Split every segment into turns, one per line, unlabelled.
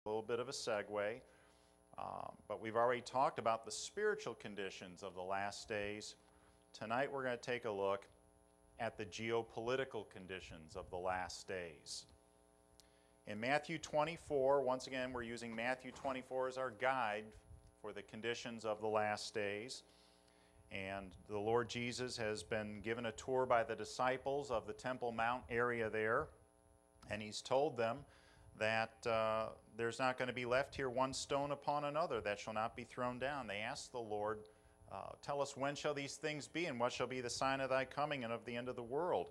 A little bit of a segue, but we've already talked about the spiritual conditions of the last days. Tonight we're going to take a look at the geopolitical conditions of the last days. In Matthew 24, once again we're using Matthew 24 as our guide for the conditions of the last days. And the Lord Jesus has been given a tour by the disciples of the Temple Mount area there, and he's told them that there's not going to be left here one stone upon another that shall not be thrown down. They asked the Lord, tell us, when shall these things be, and what shall be the sign of thy coming and of the end of the world?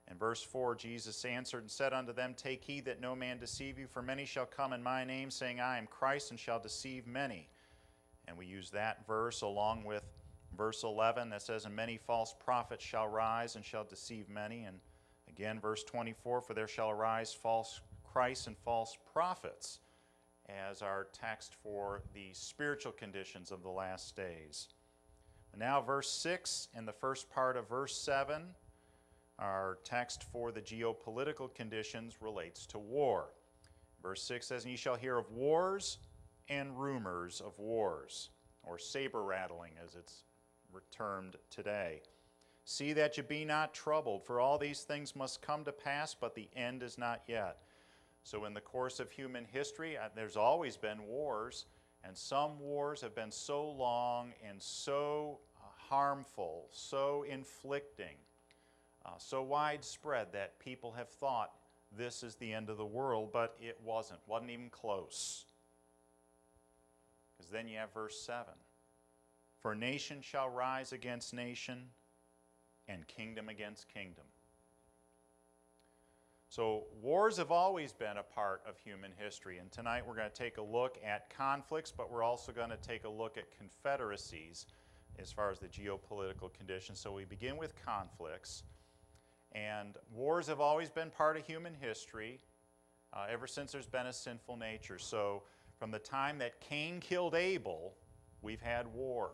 In verse 4, Jesus answered and said unto them, take heed that no man deceive you, for many shall come in my name, saying, I am Christ, and shall deceive many. And we use that verse along with verse 11 that says, and many false prophets shall rise and shall deceive many. And again, verse 24, for there shall arise false Christ and false prophets, as our text for the spiritual conditions of the last days. Now verse 6 and the first part of verse 7, our text for the geopolitical conditions relates to war. Verse 6 says, and ye shall hear of wars and rumors of wars, or saber rattling as it's termed today. See that ye be not troubled, for all these things must come to pass, but the end is not yet. So in the course of human history, there's always been wars, and some wars have been so long and so harmful, so inflicting, so widespread that people have thought this is the end of the world, but it wasn't even close. Because then you have verse 7. For nation shall rise against nation, and kingdom against kingdom. So wars have always been a part of human history, and tonight we're going to take a look at conflicts, but we're also going to take a look at confederacies as far as the geopolitical conditions. So we begin with conflicts, and wars have always been part of human history ever since there's been a sinful nature. So from the time that Cain killed Abel, we've had war.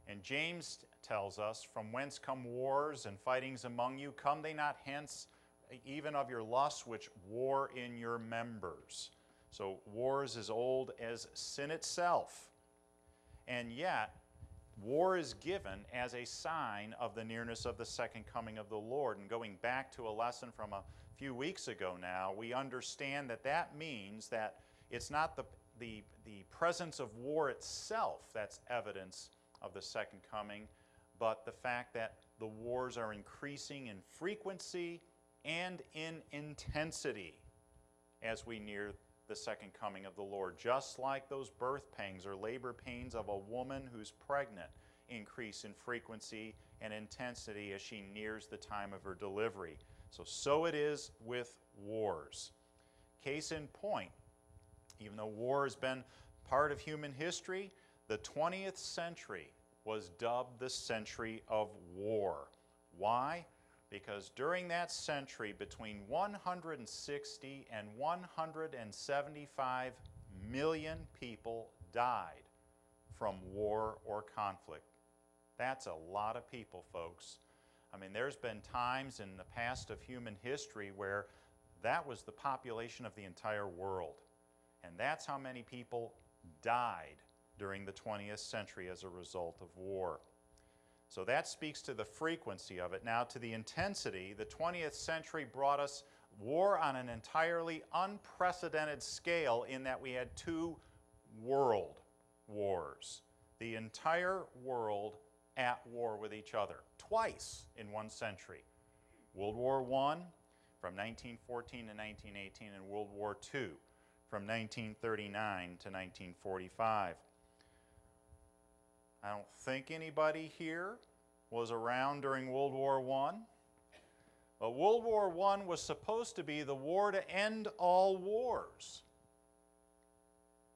And James tells us, from whence come wars and fightings among you? Come they not hence, even of your lusts which war in your members. So war is as old as sin itself. And yet, war is given as a sign of the nearness of the second coming of the Lord. And going back to a lesson from a few weeks ago now, we understand that that means that it's not the presence of war itself that's evidence of the second coming, but the fact that the wars are increasing in frequency and in intensity as we near the second coming of the Lord. Just like those birth pangs or labor pains of a woman who's pregnant increase in frequency and intensity as she nears the time of her delivery. So it is with wars. Case in point, even though war has been part of human history, the 20th century was dubbed the century of war. Why? Because during that century, between 160 and 175 million people died from war or conflict. That's a lot of people, folks. I mean, there's been times in the past of human history where that was the population of the entire world. And that's how many people died during the 20th century as a result of war. So that speaks to the frequency of it. Now to the intensity, the 20th century brought us war on an entirely unprecedented scale in that we had two world wars. The entire world at war with each other, twice in one century. World War I from 1914 to 1918 and World War II from 1939 to 1945. I don't think anybody here was around during World War I. But World War I was supposed to be the war to end all wars.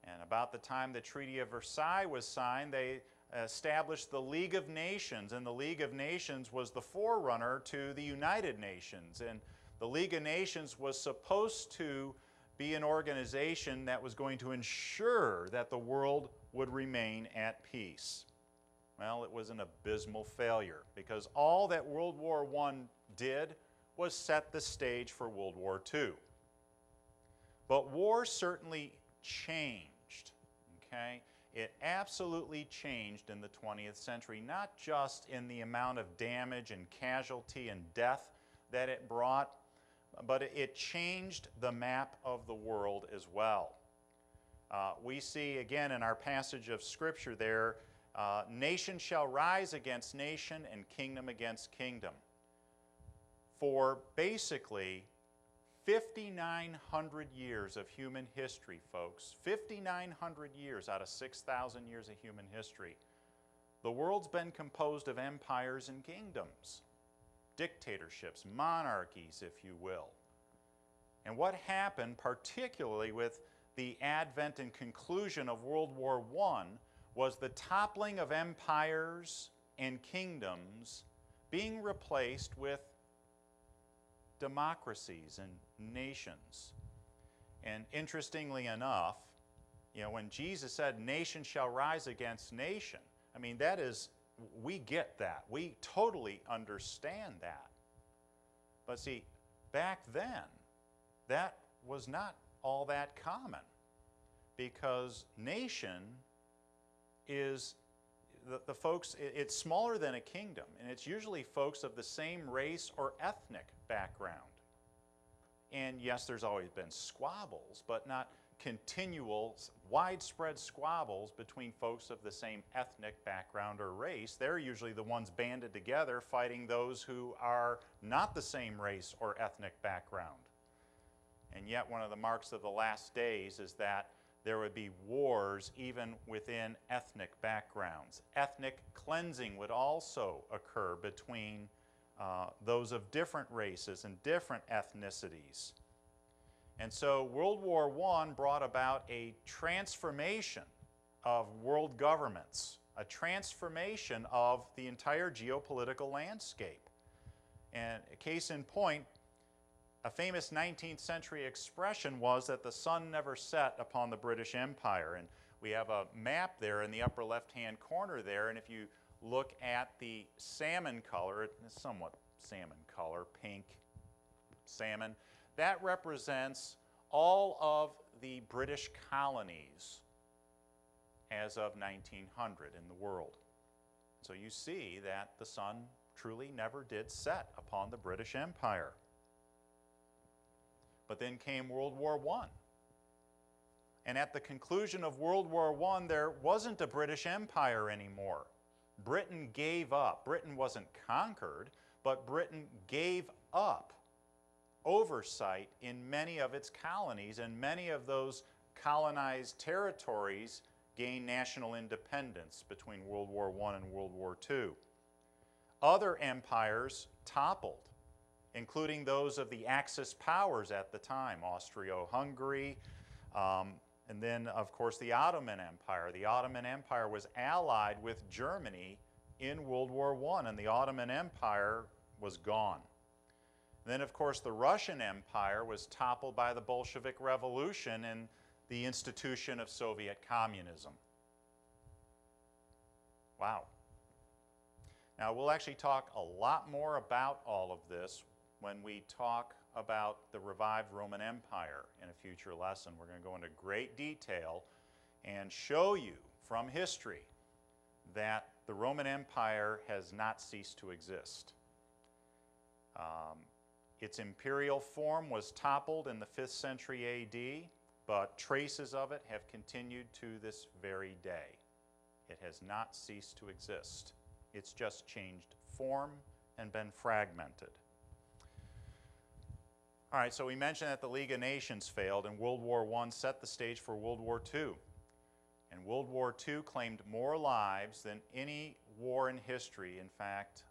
And about the time the Treaty of Versailles was signed, they established the League of Nations, and the League of Nations was the forerunner to the United Nations. And the League of Nations was supposed to be an organization that was going to ensure that the world would remain at peace. Well, it was an abysmal failure because all that World War I did was set the stage for World War II. But war certainly changed, okay? It absolutely changed in the 20th century, not just in the amount of damage and casualty and death that it brought, but it changed the map of the world as well. We see again in our passage of Scripture there, nation shall rise against nation and kingdom against kingdom. For basically 5,900 years of human history, folks, 5,900 years out of 6,000 years of human history, the world's been composed of empires and kingdoms, dictatorships, monarchies, if you will. And what happened, particularly with the advent and conclusion of World War I, was the toppling of empires and kingdoms being replaced with democracies and nations. And interestingly enough, when Jesus said, nation shall rise against nation, I mean, that is, we get that. We totally understand that. But see, back then, that was not all that common, because nation is the folks, it's smaller than a kingdom, and it's usually folks of the same race or ethnic background. And yes, there's always been squabbles, but not continual, widespread squabbles between folks of the same ethnic background or race. They're usually the ones banded together fighting those who are not the same race or ethnic background. And yet one of the marks of the last days is that there would be wars even within ethnic backgrounds. Ethnic cleansing would also occur between those of different races and different ethnicities. And so World War I brought about a transformation of world governments, a transformation of the entire geopolitical landscape. And a case in point, a famous 19th century expression was that the sun never set upon the British Empire. And we have a map there in the upper left-hand corner there, and if you look at the salmon color, it's somewhat salmon color, pink, salmon, that represents all of the British colonies as of 1900 in the world. So you see that the sun truly never did set upon the British Empire. But then came World War I. And at the conclusion of World War I, there wasn't a British Empire anymore. Britain gave up. Britain wasn't conquered, but Britain gave up oversight in many of its colonies, and many of those colonized territories gained national independence between World War I and World War II. Other empires toppled, including those of the Axis powers at the time, Austria-Hungary, and then, of course, the Ottoman Empire. The Ottoman Empire was allied with Germany in World War I, and the Ottoman Empire was gone. Then, of course, the Russian Empire was toppled by the Bolshevik Revolution and the institution of Soviet communism. Wow. Now, we'll actually talk a lot more about all of this when we talk about the revived Roman Empire in a future lesson. We're going to go into great detail and show you from history that the Roman Empire has not ceased to exist. Its imperial form was toppled in the 5th century A.D., but traces of it have continued to this very day. It has not ceased to exist. It's just changed form and been fragmented. All right, so we mentioned that the League of Nations failed, and World War I set the stage for World War II. And World War II claimed more lives than any war in history. In fact,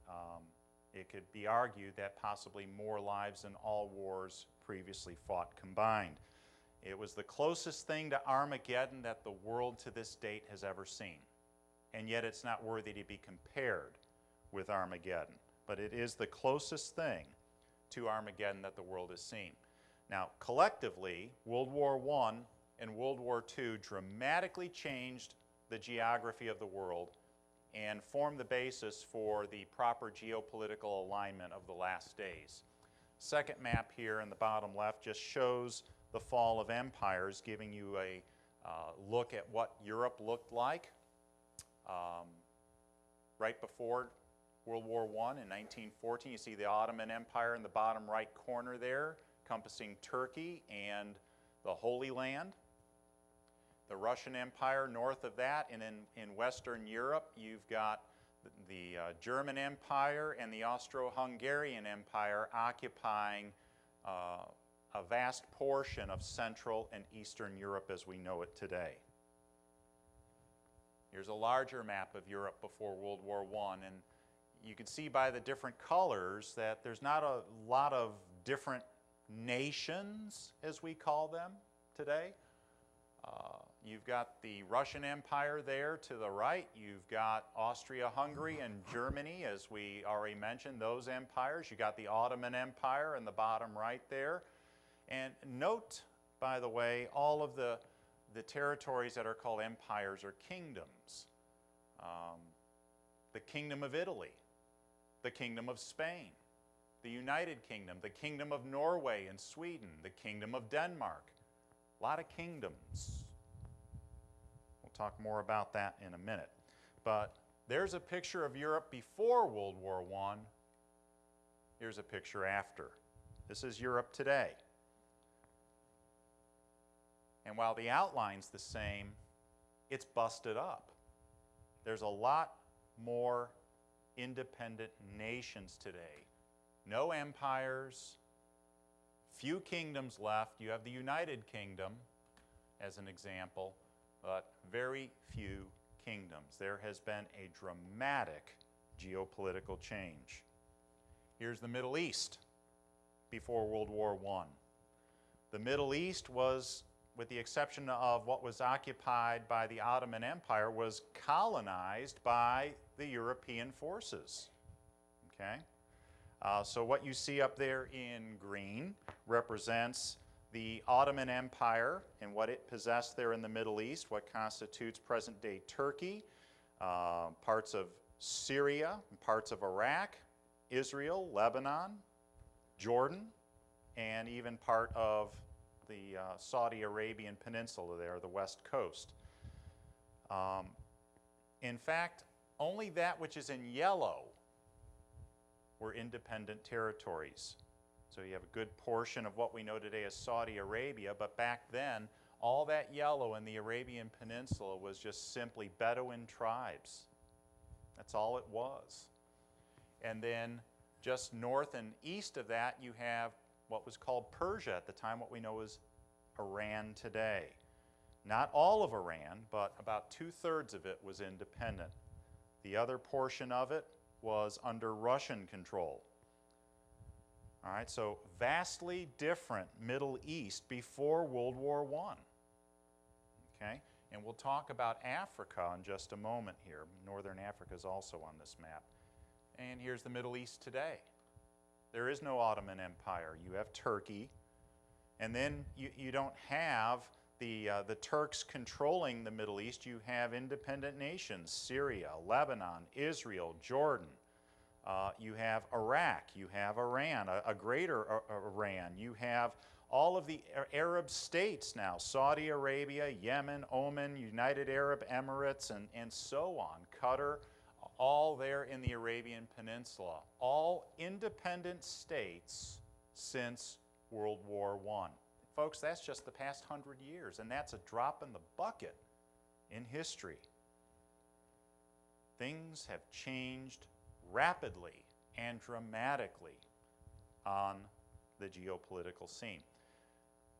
it could be argued that possibly more lives than all wars previously fought combined. It was the closest thing to Armageddon that the world to this date has ever seen. And yet it's not worthy to be compared with Armageddon. But it is the closest thing to Armageddon that the world has seen. Now, collectively, World War I and World War II dramatically changed the geography of the world and formed the basis for the proper geopolitical alignment of the last days. Second map here in the bottom left just shows the fall of empires, giving you a look at what Europe looked like right before World War I in 1914. You see the Ottoman Empire in the bottom right corner there, encompassing Turkey and the Holy Land. The Russian Empire north of that, and in Western Europe, you've got the German Empire and the Austro-Hungarian Empire occupying a vast portion of Central and Eastern Europe as we know it today. Here's a larger map of Europe before World War I, and you can see by the different colors that there's not a lot of different nations, as we call them today. You've got the Russian Empire there to the right. You've got Austria-Hungary and Germany, as we already mentioned, those empires. You've got the Ottoman Empire in the bottom right there. And note, by the way, all of the territories that are called empires or kingdoms. The Kingdom of Italy, the Kingdom of Spain, the United Kingdom, the Kingdom of Norway and Sweden, the Kingdom of Denmark. A lot of kingdoms. We'll talk more about that in a minute. But there's a picture of Europe before World War I. Here's a picture after. This is Europe today. And while the outline's the same, it's busted up. There's a lot more independent nations today. No empires, few kingdoms left. You have the United Kingdom as an example, but very few kingdoms. There has been a dramatic geopolitical change. Here's the Middle East before World War I. The Middle East was, with the exception of what was occupied by the Ottoman Empire, was colonized by the European forces. Okay? So what you see up there in green represents the Ottoman Empire and what it possessed there in the Middle East, what constitutes present-day Turkey, parts of Syria, parts of Iraq, Israel, Lebanon, Jordan, and even part of the Saudi Arabian Peninsula there, the west coast. In fact, only that which is in yellow were independent territories. So you have a good portion of what we know today as Saudi Arabia, but back then, all that yellow in the Arabian Peninsula was just simply Bedouin tribes. That's all it was. And then just north and east of that, you have what was called Persia at the time, what we know as Iran today. Not all of Iran, but about 2/3 of it was independent. The other portion of it was under Russian control. All right, so vastly different Middle East before World War I. Okay, and we'll talk about Africa in just a moment here. Northern Africa is also on this map. And here's the Middle East today. There is no Ottoman Empire. You have Turkey, and then you don't have the Turks controlling the Middle East. You have independent nations: Syria, Lebanon, Israel, Jordan. You have Iraq. You have Iran, a greater Iran. You have all of the Arab states now: Saudi Arabia, Yemen, Oman, United Arab Emirates, and so on. Qatar, all there in the Arabian Peninsula. All independent states since World War I. Folks, that's just the past 100 years, and that's a drop in the bucket in history. Things have changed rapidly and dramatically on the geopolitical scene.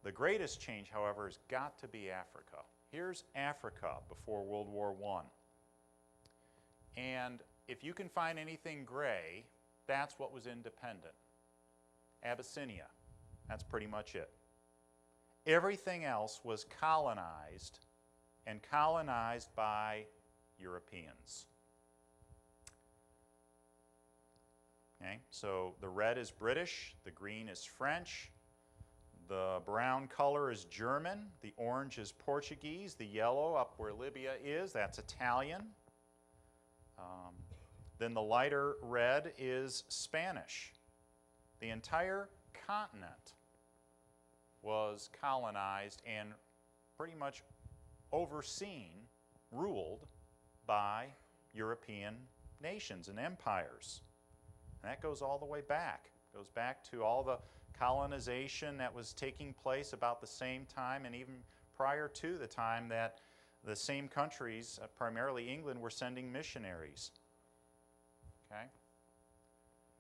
The greatest change, however, has got to be Africa. Here's Africa before World War I. And if you can find anything gray, that's what was independent. Abyssinia, that's pretty much it. Everything else was colonized, and colonized by Europeans. Okay, so the red is British, the green is French, the brown color is German, the orange is Portuguese, the yellow up where Libya is, that's Italian. Then the lighter red is Spanish. The entire continent was colonized and pretty much overseen, ruled by European nations and empires. And that goes all the way back. It goes back to all the colonization that was taking place about the same time and even prior to the time that the same countries, primarily England, were sending missionaries. Okay?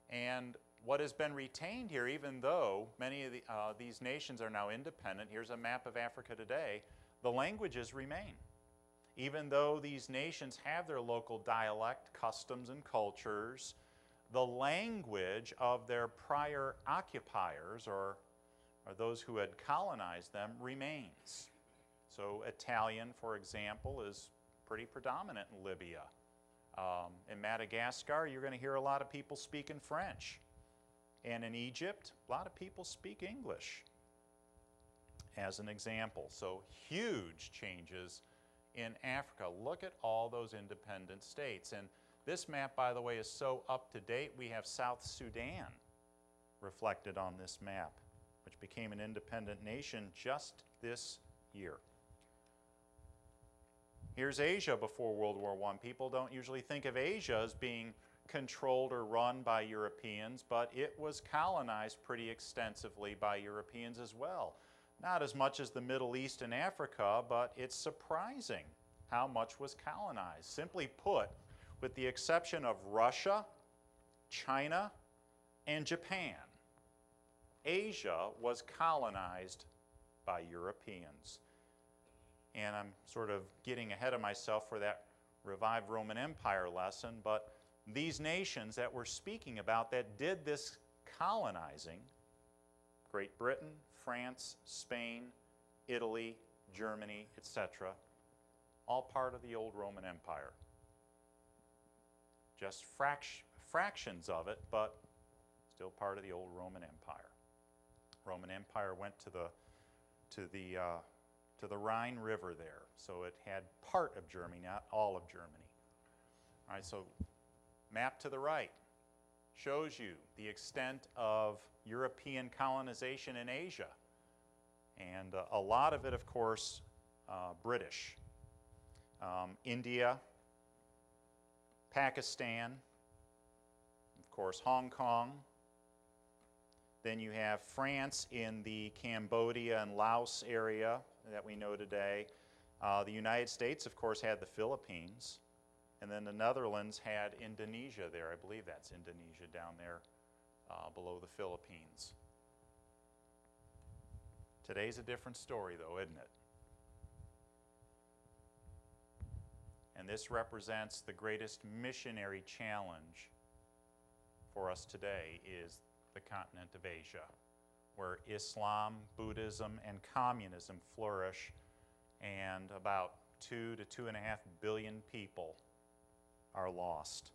And what has been retained here, even though many of these nations are now independent, here's a map of Africa today, the languages remain. Even though these nations have their local dialect, customs, and cultures, the language of their prior occupiers, or those who had colonized them, remains. So Italian, for example, is pretty predominant in Libya. In Madagascar, you're going to hear a lot of people speaking French. And in Egypt, a lot of people speak English, as an example. So huge changes in Africa. Look at all those independent states. And this map, by the way, is so up to date. We have South Sudan reflected on this map, which became an independent nation just this year. Here's Asia before World War I. People don't usually think of Asia as being controlled or run by Europeans, but it was colonized pretty extensively by Europeans as well. Not as much as the Middle East and Africa, but it's surprising how much was colonized. Simply put, with the exception of Russia, China, and Japan, Asia was colonized by Europeans. And I'm sort of getting ahead of myself for that revived Roman Empire lesson, but these nations that we're speaking about that did this colonizing, Great Britain, France, Spain, Italy, Germany, etc., all part of the old Roman Empire. Just fractions of it, but still part of the old Roman Empire. Roman Empire went to the Rhine River there, so it had part of Germany, not all of Germany. All right, so map to the right shows you the extent of European colonization in Asia. And a lot of it, of course, British. India, Pakistan, of course, Hong Kong. Then you have France in the Cambodia and Laos area that we know today. The United States, of course, had the Philippines. And then the Netherlands had Indonesia there. I believe that's Indonesia down there below the Philippines. Today's a different story, though, isn't it? And this represents the greatest missionary challenge for us today is the continent of Asia, where Islam, Buddhism, and communism flourish, and about 2 to 2.5 billion people are lost.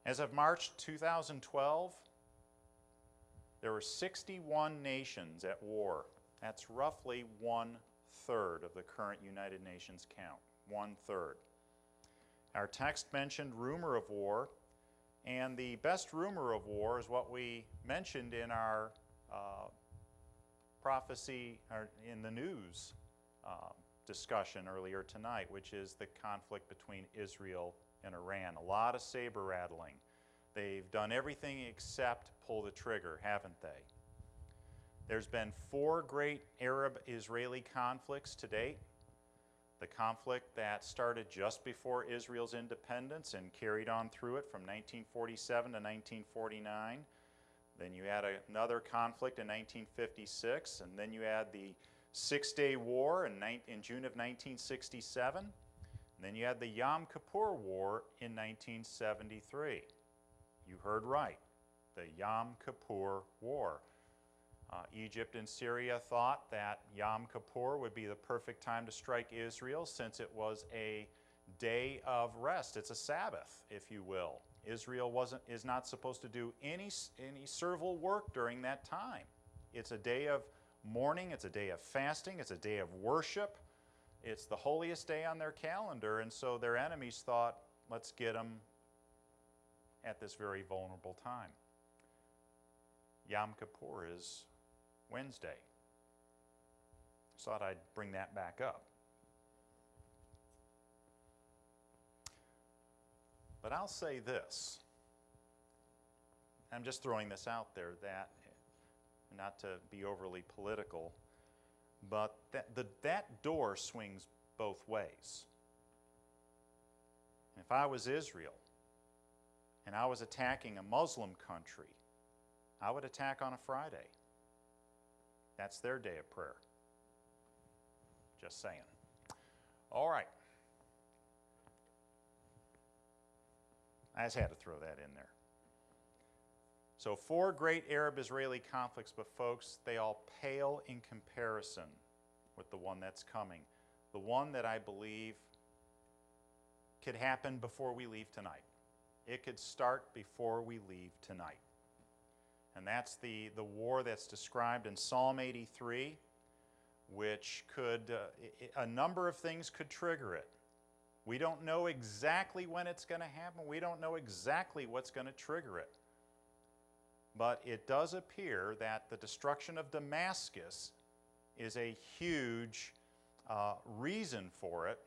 As of March 2012, there were 61 nations at war. That's roughly 1/3 of the current United Nations count. 1/3. Our text mentioned rumor of war, and the best rumor of war is what we mentioned in our prophecy, or in the news discussion earlier tonight, which is the conflict between Israel and Iran. A lot of saber rattling. They've done everything except pull the trigger, haven't they? There's been 4 great Arab-Israeli conflicts to date. The conflict that started just before Israel's independence and carried on through it from 1947 to 1949. Then you had another conflict in 1956, and then you had the Six-Day War in June of 1967. And then you had the Yom Kippur War in 1973. You heard right, the Yom Kippur War. Egypt and Syria thought that Yom Kippur would be the perfect time to strike Israel, since it was a day of rest. It's a Sabbath, if you will. Israel is not supposed to do any servile work during that time. It's a day of mourning, it's a day of fasting, it's a day of worship. It's the holiest day on their calendar, and so their enemies thought, let's get them at this very vulnerable time. Yom Kippur is Wednesday. Thought I'd bring that back up. But I'll say this. I'm just throwing this out there, that, not to be overly political, but that door swings both ways. If I was Israel and I was attacking a Muslim country, I would attack on a Friday. That's their day of prayer. Just saying. All right. I just had to throw that in there. So 4 great Arab-Israeli conflicts, but folks, they all pale in comparison with the one that's coming. The one that I believe could happen before we leave tonight. It could start before we leave tonight. And that's the war that's described in Psalm 83, which could, a number of things could trigger it. We don't know exactly when it's going to happen. We don't know exactly what's going to trigger it. But it does appear that the destruction of Damascus is a huge reason for it.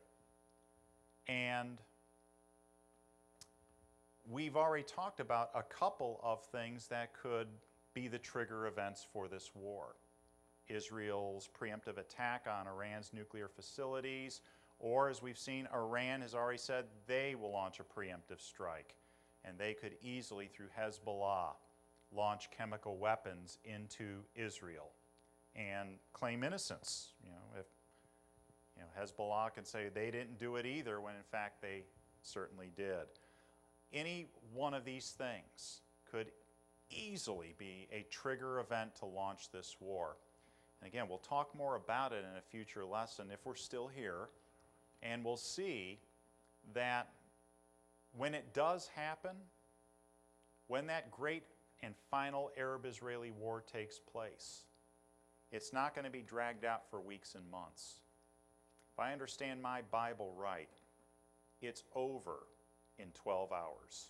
And we've already talked about a couple of things that could be the trigger events for this war. Israel's preemptive attack on Iran's nuclear facilities, or as we've seen, Iran has already said they will launch a preemptive strike, and they could easily, through Hezbollah, launch chemical weapons into Israel and claim innocence. If Hezbollah can say they didn't do it either, when in fact they certainly did. Any one of these things could easily be a trigger event to launch this war. And again, we'll talk more about it in a future lesson if we're still here, and we'll see that when it does happen, when that great and final Arab-Israeli war takes place, it's not going to be dragged out for weeks and months. If I understand my Bible right, it's over in 12 hours.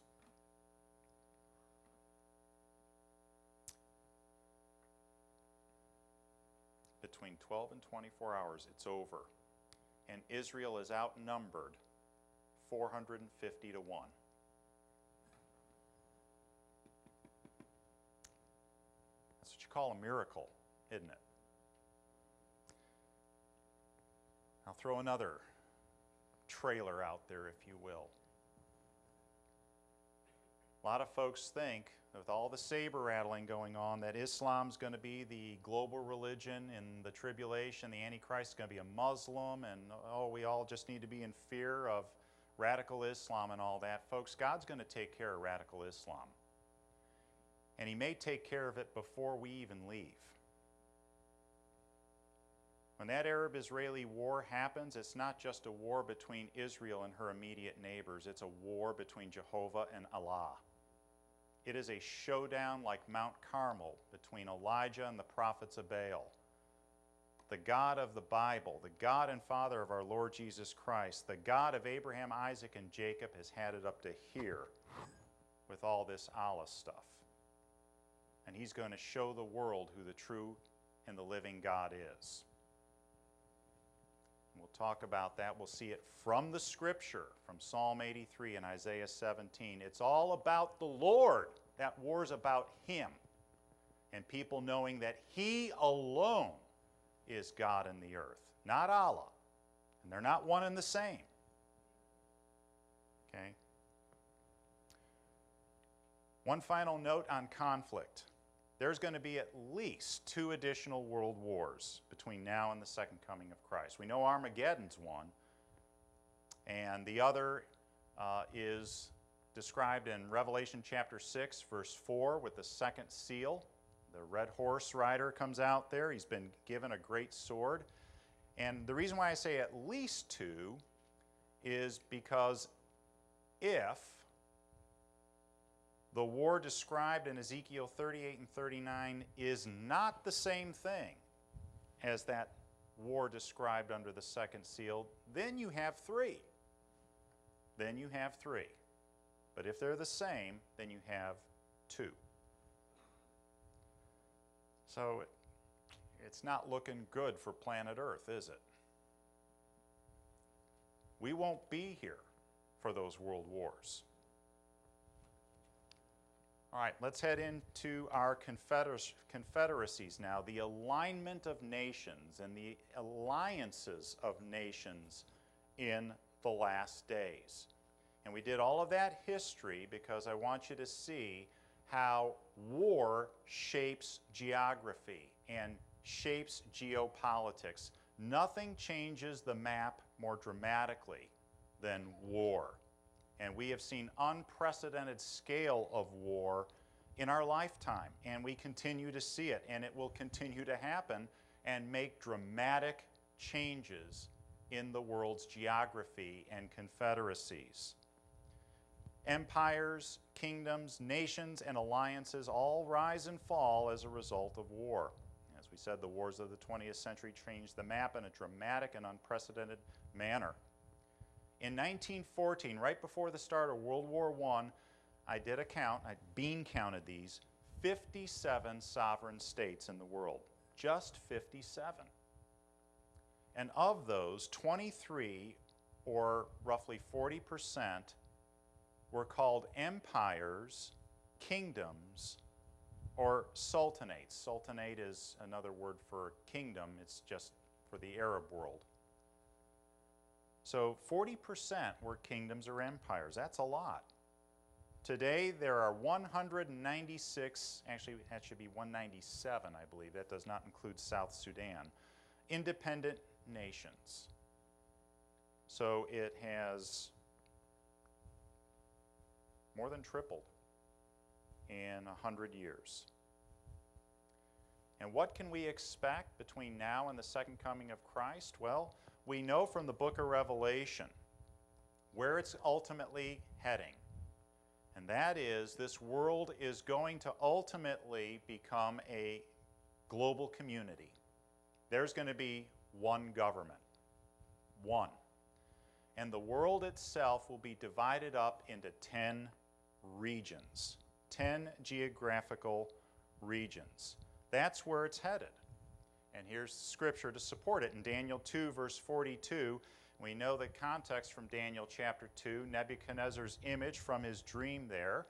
Between 12 and 24 hours, it's over. And Israel is outnumbered 450 to 1. That's what you call a miracle, isn't it? I'll throw another trailer out there, if you will. A lot of folks think, with all the saber rattling going on, that Islam's going to be the global religion in the tribulation, the Antichrist is going to be a Muslim, and we all just need to be in fear of radical Islam and all that. Folks, God's going to take care of radical Islam. And He may take care of it before we even leave. When that Arab-Israeli war happens, it's not just a war between Israel and her immediate neighbors. It's a war between Jehovah and Allah. It is a showdown like Mount Carmel between Elijah and the prophets of Baal. The God of the Bible, the God and Father of our Lord Jesus Christ, the God of Abraham, Isaac, and Jacob has had it up to here with all this Allah stuff. And He's going to show the world who the true and the living God is. We'll talk about that. We'll see it from the Scripture, from Psalm 83 and Isaiah 17. It's all about the Lord. That war's about Him. And people knowing that He alone is God in the earth, not Allah. And they're not one and the same. Okay? One final note on conflict. There's going to be at least 2 additional world wars between now and the second coming of Christ. We know Armageddon's one, and the other is described in Revelation chapter 6, verse 4, with the second seal. The red horse rider comes out there. He's been given a great sword. And the reason why I say at least 2 is because if the war described in Ezekiel 38 and 39 is not the same thing as that war described under the second seal, then you have 3. Then you have 3. But if they're the same, then you have 2. So it's not looking good for planet Earth, is it? We won't be here for those world wars. All right, let's head into our confederacies now, the alignment of nations and the alliances of nations in the last days. And we did all of that history because I want you to see how war shapes geography and shapes geopolitics. Nothing changes the map more dramatically than war. And we have seen unprecedented scale of war in our lifetime, and we continue to see it, and it will continue to happen and make dramatic changes in the world's geography and confederacies. Empires, kingdoms, nations, and alliances all rise and fall as a result of war. As we said, the wars of the 20th century changed the map in a dramatic and unprecedented manner. In 1914, right before the start of World War I did a count, I bean counted these, 57 sovereign states in the world. Just 57. And of those, 23, or roughly 40%, were called empires, kingdoms, or sultanates. Sultanate is another word for kingdom. It's just for the Arab world. So 40% were kingdoms or empires. That's a lot. Today there are 196, actually that should be 197, I believe. That does not include South Sudan, independent nations. So it has more than tripled in 100 years. And what can we expect between now and the second coming of Christ? Well, we know from the book of Revelation where it's ultimately heading. And that is, this world is going to ultimately become a global community. There's going to be one government. One. And the world itself will be divided up into 10 regions. 10 geographical regions. That's where it's headed. And here's scripture to support it. In Daniel 2, verse 42, we know the context from Daniel chapter 2, Nebuchadnezzar's image from his dream there,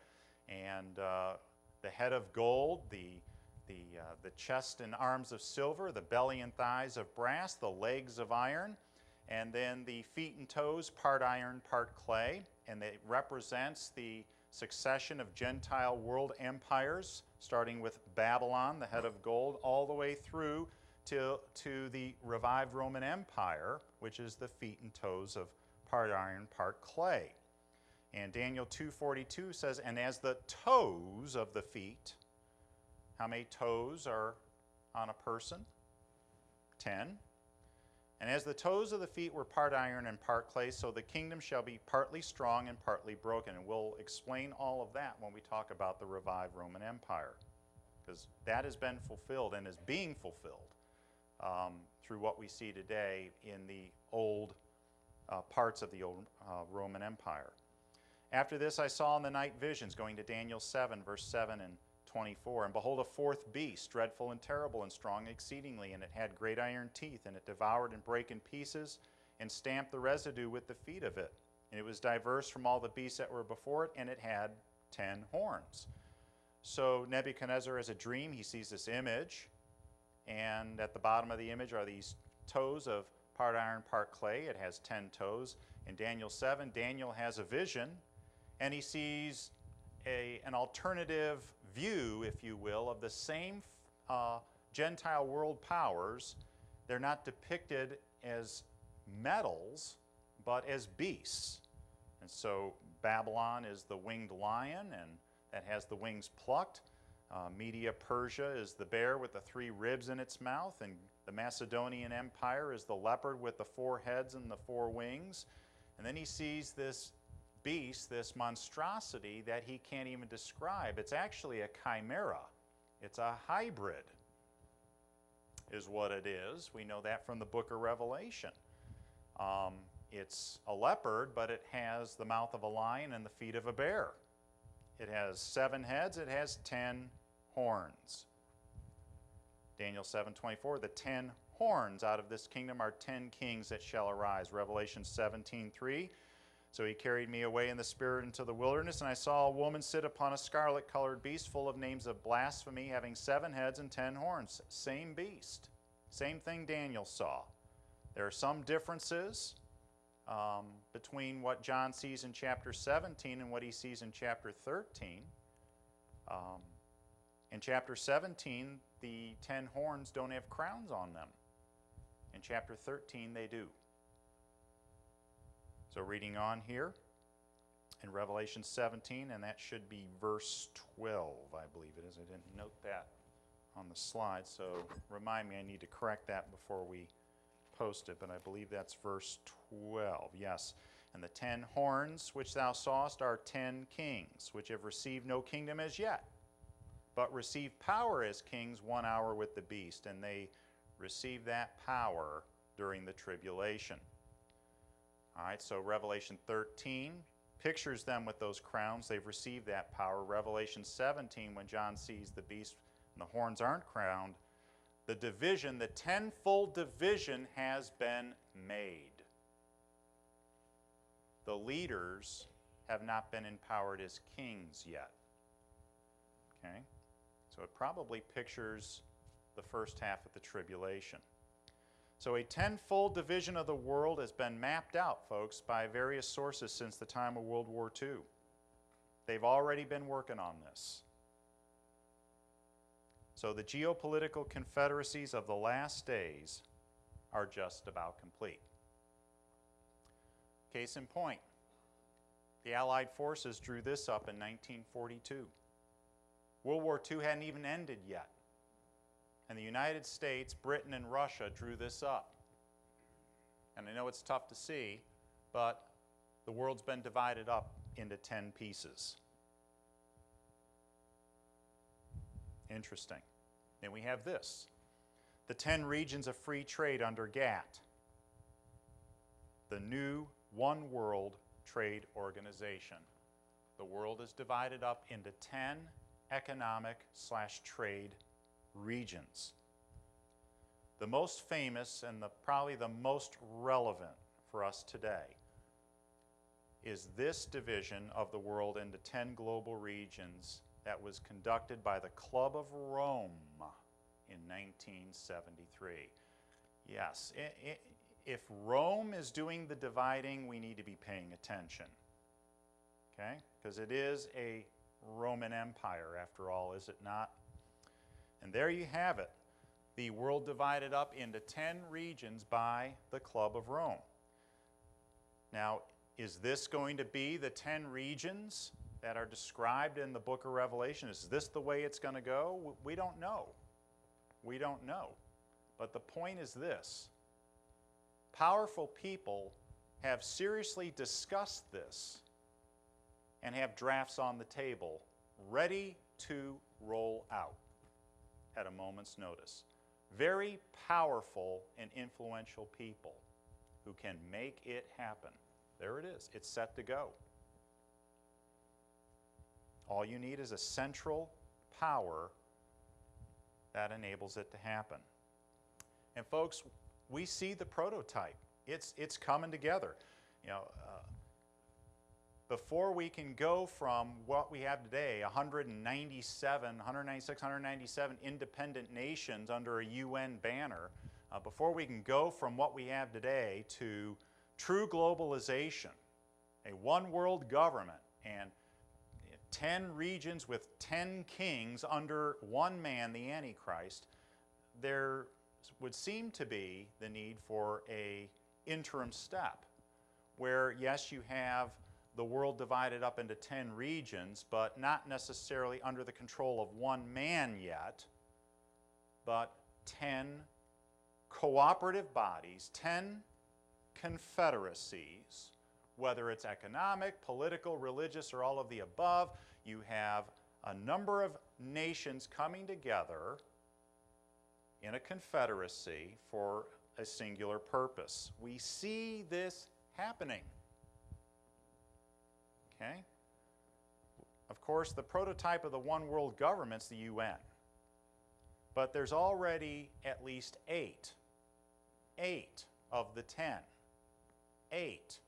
and the head of gold, the chest and arms of silver, the belly and thighs of brass, the legs of iron, and then the feet and toes, part iron, part clay, and it represents the succession of Gentile world empires, starting with Babylon, the head of gold, all the way through to the revived Roman Empire, which is the feet and toes of part iron, part clay. And Daniel 2:42 says, and as the toes of the feet, how many toes are on a person? 10. And as the toes of the feet were part iron and part clay, so the kingdom shall be partly strong and partly broken. And we'll explain all of that when we talk about the revived Roman Empire, because that has been fulfilled and is being fulfilled through what we see today in the old parts of the old Roman Empire. After this I saw in the night visions, going to Daniel 7, verse 7 and 24, and behold, a fourth beast, dreadful and terrible and strong exceedingly, and it had great iron teeth, and it devoured and brake in pieces, and stamped the residue with the feet of it. And it was diverse from all the beasts that were before it, and it had 10 horns. So Nebuchadnezzar has a dream. He sees this image, and at the bottom of the image are these toes of part iron, part clay. It has 10 toes. In Daniel 7, Daniel has a vision, and he sees an alternative view, if you will, of the same Gentile world powers. They're not depicted as metals, but as beasts. And so Babylon is the winged lion, and that has the wings plucked. Media Persia is the bear with the 3 ribs in its mouth, and the Macedonian Empire is the leopard with the 4 heads and the 4 wings. And then he sees this beast, this monstrosity that he can't even describe. It's actually a chimera. It's a hybrid, is what it is. We know that from the book of Revelation. It's a leopard, but it has the mouth of a lion and the feet of a bear. It has 7 heads. It has 10 horns. Daniel 7:24, the 10 horns out of this kingdom are 10 kings that shall arise. Revelation 17:3, so he carried me away in the spirit into the wilderness, and I saw a woman sit upon a scarlet-colored beast full of names of blasphemy, having 7 heads and 10 horns. Same beast. Same thing Daniel saw. There are some differences between what John sees in chapter 17 and what he sees in chapter 13. In chapter 17, the 10 horns don't have crowns on them. In chapter 13, they do. So reading on here, in Revelation 17, and that should be verse 12, I believe it is. I didn't note that on the slide, so remind me, I need to correct that before we post it, but I believe that's verse 12. Yes. And the 10 horns which thou sawest are 10 kings, which have received no kingdom as yet, but receive power as kings 1 hour with the beast, and they receive that power during the tribulation. All right, so Revelation 13 pictures them with those crowns. They've received that power. Revelation 17, when John sees the beast and the horns aren't crowned, the division, the tenfold division has been made. The leaders have not been empowered as kings yet. Okay? So it probably pictures the first half of the tribulation. So a tenfold division of the world has been mapped out, folks, by various sources since the time of World War II. They've already been working on this. So the geopolitical confederacies of the last days are just about complete. Case in point, the Allied forces drew this up in 1942. World War II hadn't even ended yet. And the United States, Britain, and Russia drew this up. And I know it's tough to see, but the world's been divided up into 10 pieces. Interesting. Then we have this, the 10 regions of free trade under GATT, the new One World Trade Organization. The world is divided up into 10 economic/trade regions. The most famous and probably the most relevant for us today is this division of the world into 10 global regions that was conducted by the Club of Rome in 1973. Yes, if Rome is doing the dividing, we need to be paying attention. Okay? Because it is a Roman Empire, after all, is it not? And there you have it. The world divided up into 10 regions by the Club of Rome. Now, is this going to be the 10 regions that are described in the book of Revelation? Is this the way it's going to go? We don't know. We don't know. But the point is this. Powerful people have seriously discussed this and have drafts on the table ready to roll out at a moment's notice. Very powerful and influential people who can make it happen. There it is. It's set to go. All you need is a central power that enables it to happen. And folks, we see the prototype. It's coming together. You know, before we can go from what we have today, 197 independent nations under a UN banner, before we can go from what we have today to true globalization, a one world government, and 10 regions with 10 kings under one man, the Antichrist, there would seem to be the need for an interim step where, yes, you have the world divided up into 10 regions, but not necessarily under the control of one man yet, but 10 cooperative bodies, 10 confederacies, whether it's economic, political, religious, or all of the above. You have a number of nations coming together in a confederacy for a singular purpose. We see this happening. Okay? Of course, the prototype of the one world government's the UN. But there's already at least eight of the 10, 8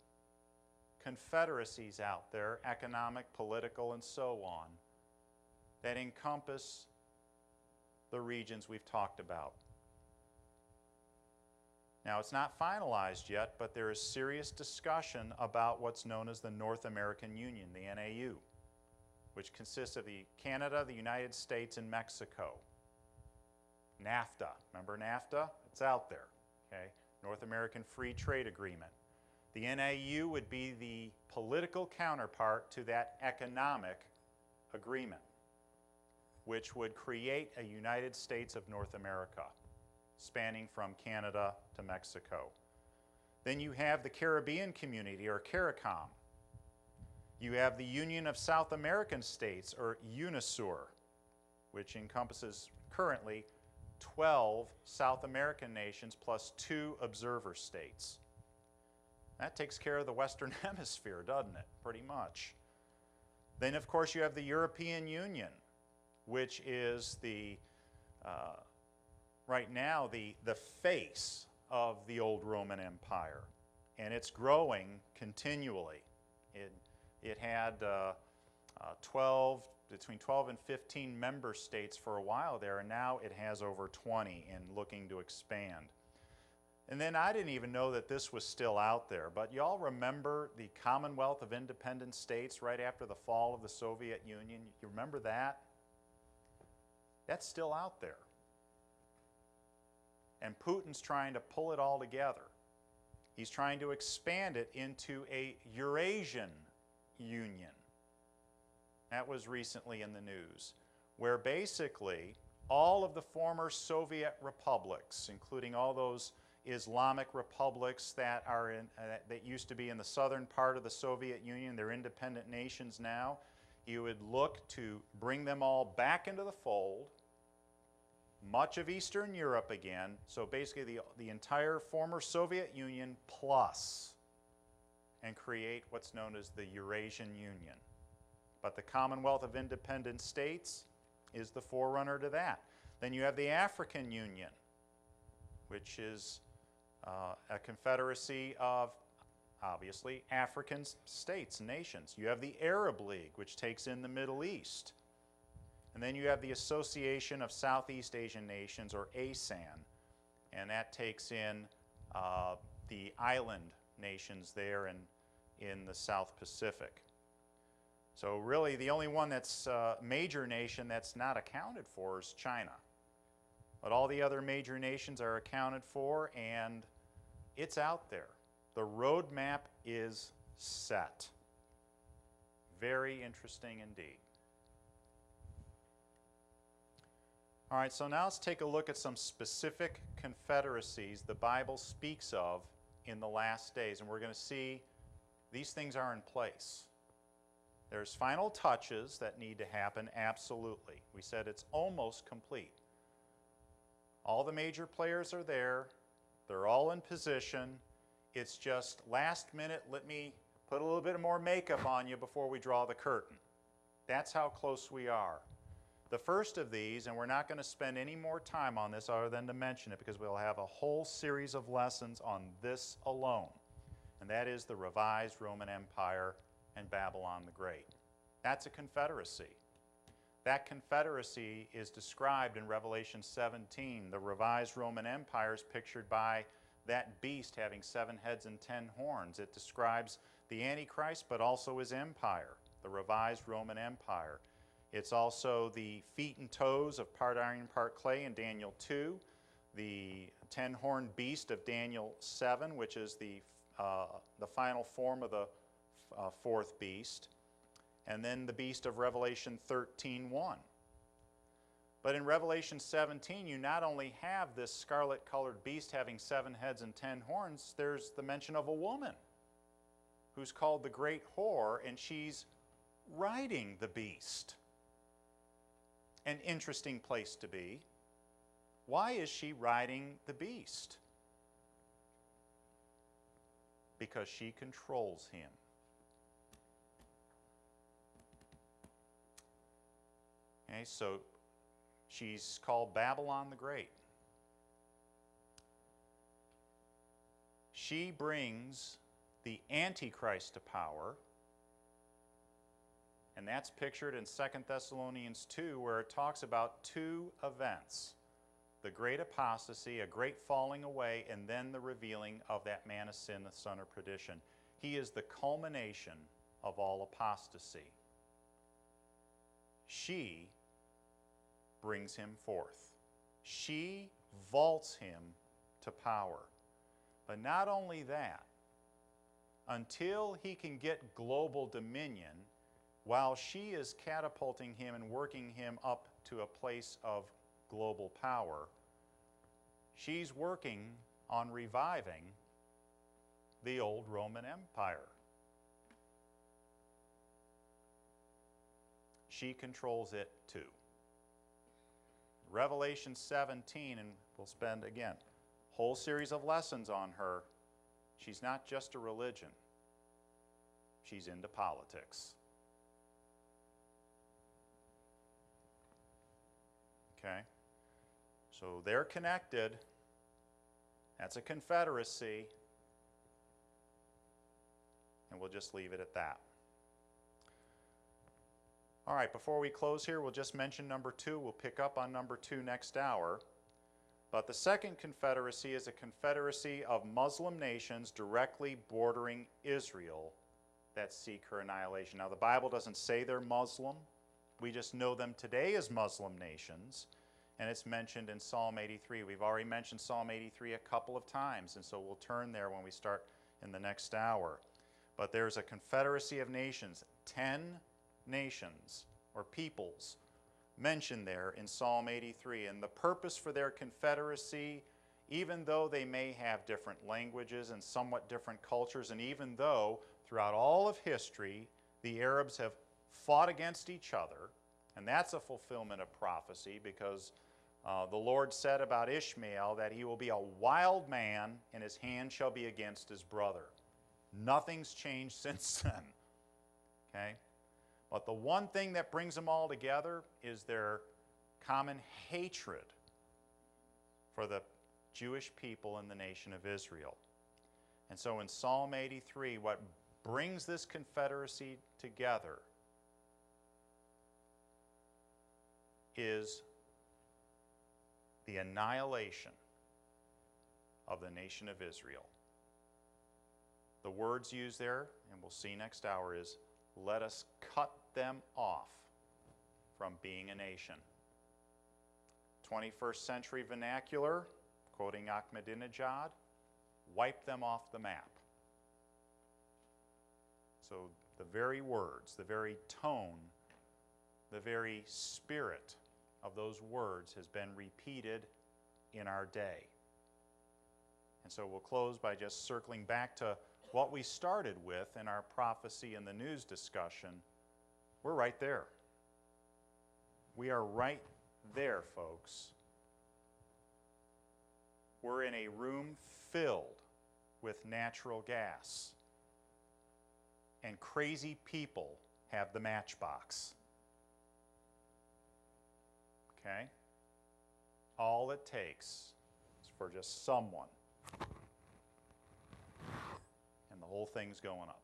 confederacies out there, economic, political, and so on, that encompass the regions we've talked about. Now, it's not finalized yet, but there is serious discussion about what's known as the North American Union, the NAU, which consists of Canada, the United States, and Mexico. NAFTA, remember NAFTA? It's out there, okay? North American Free Trade Agreement. The NAU would be the political counterpart to that economic agreement, which would create a United States of North America, spanning from Canada to Mexico. Then you have the Caribbean Community, or CARICOM. You have the Union of South American States, or UNASUR, which encompasses currently 12 South American nations plus 2 observer states. That takes care of the Western Hemisphere, doesn't it? Pretty much. Then, of course, you have the European Union, which is the, right now, the face of the old Roman Empire. And it's growing continually. It had between 12 and 15 member states for a while there, and now it has over 20 and looking to expand. And then I didn't even know that this was still out there, but y'all remember the Commonwealth of Independent States right after the fall of the Soviet Union? You remember that? That's still out there. And Putin's trying to pull it all together. He's trying to expand it into a Eurasian Union. That was recently in the news, where basically all of the former Soviet republics, including all those Islamic republics that are that used to be in the southern part of the Soviet Union, they're independent nations now, he would look to bring them all back into the fold, much of Eastern Europe again, so basically the entire former Soviet Union plus, and create what's known as the Eurasian Union. But the Commonwealth of Independent States is the forerunner to that. Then you have the African Union, which is a confederacy of, obviously, African states, nations. You have the Arab League, which takes in the Middle East. And then you have the Association of Southeast Asian Nations, or ASEAN, and that takes in the island nations there in the South Pacific. So really the only one that's a major nation that's not accounted for is China. But all the other major nations are accounted for, and it's out there. The roadmap is set. Very interesting indeed. All right, so now let's take a look at some specific confederacies the Bible speaks of in the last days. And we're going to see these things are in place. There's final touches that need to happen, absolutely. We said it's almost complete. All the major players are there. They're all in position. It's just last minute, let me put a little bit more makeup on you before we draw the curtain. That's how close we are. The first of these, and we're not going to spend any more time on this other than to mention it because we'll have a whole series of lessons on this alone, and that is the revised Roman Empire and Babylon the Great. That's a confederacy. That confederacy is described in Revelation 17. The revised Roman Empire is pictured by that beast having 7 heads and 10 horns. It describes the Antichrist, but also his empire, the revised Roman Empire. It's also the feet and toes of part iron, part clay in Daniel 2, the 10-horned beast of Daniel 7, which is the final form of the fourth beast, and then the beast of Revelation 13:1. But in Revelation 17, you not only have this scarlet-colored beast having 7 heads and 10 horns, there's the mention of a woman who's called the Great Whore, and she's riding the beast. An interesting place to be. Why is she riding the beast? Because she controls him. Okay, so She's called Babylon the Great. She brings the Antichrist to power, and that's pictured in 2 Thessalonians 2, where it talks about two events: the great apostasy, a great falling away, and then the revealing of that man of sin, the son of perdition. He is the culmination of all apostasy. She brings him forth. She vaults him to power. But not only that, until he can get global dominion, while she is catapulting him and working him up to a place of global power, she's working on reviving the old Roman Empire. She controls it too. Revelation 17, and we'll spend, again, a whole series of lessons on her. She's not just a religion. She's into politics. Okay? So they're connected. That's a confederacy. And we'll just leave it at that. All right, before we close here, we'll just mention number 2. We'll pick up on number 2 next hour. But the second confederacy is a confederacy of Muslim nations directly bordering Israel that seek her annihilation. Now, the Bible doesn't say they're Muslim. We just know them today as Muslim nations, and it's mentioned in Psalm 83. We've already mentioned Psalm 83 a couple of times, and so we'll turn there when we start in the next hour. But there's a confederacy of nations, 10 nations or peoples mentioned there in Psalm 83. And the purpose for their confederacy, even though they may have different languages and somewhat different cultures, and even though throughout all of history the Arabs have fought against each other, and that's a fulfillment of prophecy, because the Lord said about Ishmael that he will be a wild man and his hand shall be against his brother. Nothing's changed since then. Okay? But the one thing that brings them all together is their common hatred for the Jewish people in the nation of Israel. And so in Psalm 83, what brings this confederacy together is the annihilation of the nation of Israel. The words used there, and we'll see next hour, is, let us cut them off from being a nation. 21st century vernacular, quoting Ahmadinejad, wipe them off the map. So the very words, the very tone, the very spirit of those words has been repeated in our day. And so we'll close by just circling back to what we started with in our prophecy and the news discussion. We're right there. We are right there, folks. We're in a room filled with natural gas. And crazy people have the matchbox. Okay? All it takes is for just someone, and the whole thing's going up.